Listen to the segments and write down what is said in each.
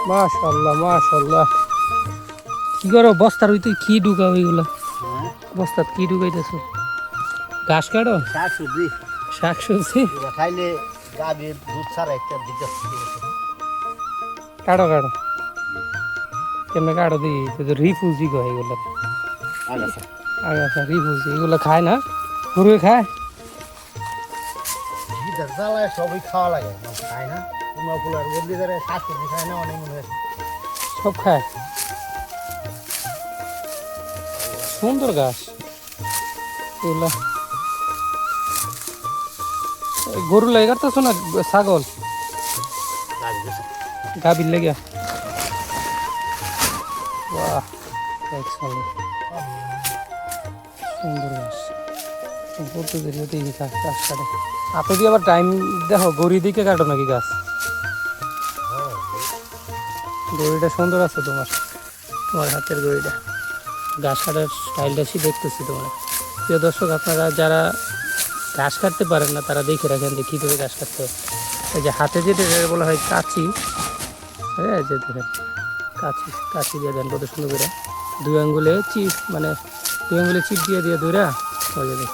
মাশাআল্লাহ মাশাআল্লাহ। কি করো বস্তার হইতে কি ঢুকাও এগুলা? বস্তাত কি ঢুকাইতেছো? ঘাস কাটো? শাকসবজি। শাকসবজি খাইলে গাভীর দুধ ছাড়া একটা দিতে। কাটো কাটো কেমনে কাটো দিই রিফুজি কয় এগুলা। আগাছা রিফুজি এগুলা খায় না? গরুয়ে খায়? জ্বালায় সবই খাওয়া লাগে, খায় না। কুমড়া ফুলার বদলি করে শাকসবজি খায় না অনেক মনে হয়। সব খায়। সুন্দর গাছ এগুলা। গরু লাগে কাটতেছো না ছাগল? গাভীর লেগে। বাহ excellent। সুন্দর গাছ বলতে দেরি গাছ গাছ কাটে। আপনি দিয়ে আবার টাইম দেখো গড়ি দিকে কাটো নাকি গাছ? গড়িটা সুন্দর আছে তোমার, তোমার হাতের গড়িটা। ঘাস কাটার স্টাইলটা দেখতেছি তোমার। প্রিয় দর্শক, আপনারা যারা ঘাস কাটতে পারেন না তারা দেখে রাখেন যে কীভাবে ঘাস কাটতে হয়। এই যে হাতে যেটা বলা হয় কাঁচি, হ্যাঁ যে দেখেন কাঁচি, কাঁচি দিয়ে দেন কত সুন্দর করে। দুই আঙ্গুলে চিপ মানে দুই আঙ্গুলে চিপ দিয়ে দিয়ে দূরা হয়ে যাবে।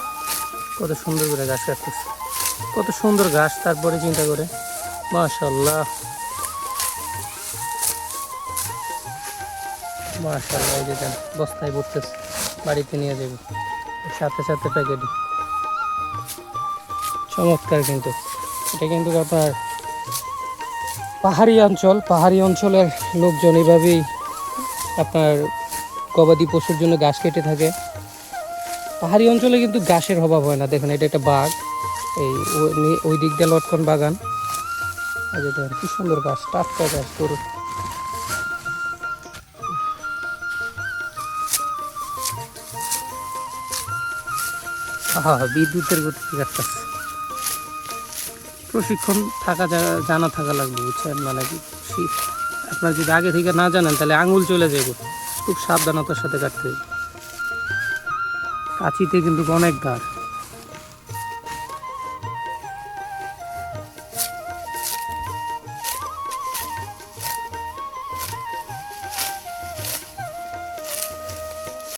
কত সুন্দর করে ঘাস কাটতেছে, কত সুন্দর ঘাস। তারপরে চিন্তা করে মাশাআল্লাহ মাশাআল্লাহ। এই যে দেন বস্তায় ভরতেছে, বাড়িতে নিয়ে যাবে সাথে সাথে প্যাকেটে। চমৎকার। কিন্তু এটা কিন্তু আপনার পাহাড়ি অঞ্চল, পাহাড়ি অঞ্চলের লোকজন এভাবেই আপনার গবাদি পশুর জন্য ঘাস কেটে থাকে। পাহাড়ি অঞ্চলে কিন্তু ঘাসের অভাব হয় না। দেখেন এটা একটা বাঘ, এই ওই দিক দিয়ে লটকন বাগান। এই যে দেখেন কি সুন্দর গাছ, টাটকা গাছ গরু। হ্যাঁ বিদ্যুতের গতি গাছটা। প্রশিক্ষণ থাকা জানা থাকা লাগবে বুঝছেন, মানে কি আপনার যদি আগে থেকে না জানেন তাহলে আঙুল চলে যাবে। খুব সাবধানতার সাথে কাটতে হবে। কাঁচিতে কিন্তু অনেক ধার।